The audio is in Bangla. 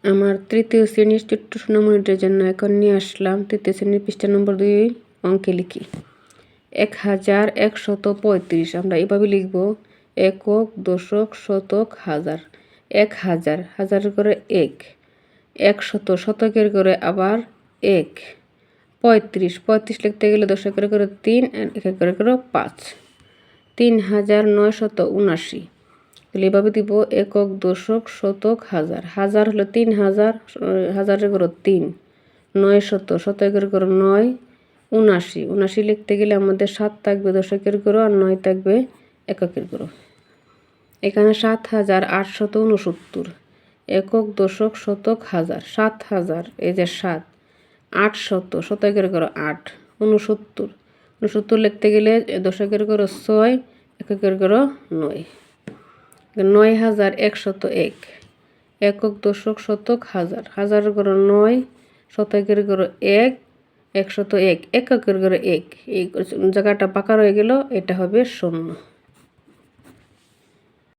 আমার তৃতীয় শ্রেণীর ছোট্ট সোনামণিটার জন্য এখন নিয়ে আসলাম তৃতীয় শ্রেণীর পৃষ্ঠা নম্বর 2 অঙ্কে লিখি 1135। আমরা এভাবে লিখব একক, দশক, শতক, হাজার। 1000, হাজারের করে 1, 100, শতকের করে আবার 1, 35 লিখতে গেলে দশকের করে 3 আর একের করে 5, 3979। তাহলে এভাবে দিব একক, দশক, শতক, হাজার। হাজার হলো 3000, হাজারের করে 3, 900, শতকের করে 9, 79 লিখতে গেলে আমাদের 7 থাকবে দশকের করে আর 9 থাকবে এককের করে। এখানে 7869। একক, দশক, শতক, হাজার। 7000, এই যে 7, 800, শতকের করে 8, 69 লিখতে গেলে দশকের করে 6, এককের করে 9, 9101। একক, দশক, শতক, হাজার। হাজারের করে 9, শতকের করে 1, 101, এককের করে 1। এই জায়গাটা পাকা রয়ে গেল, এটা হবে 0।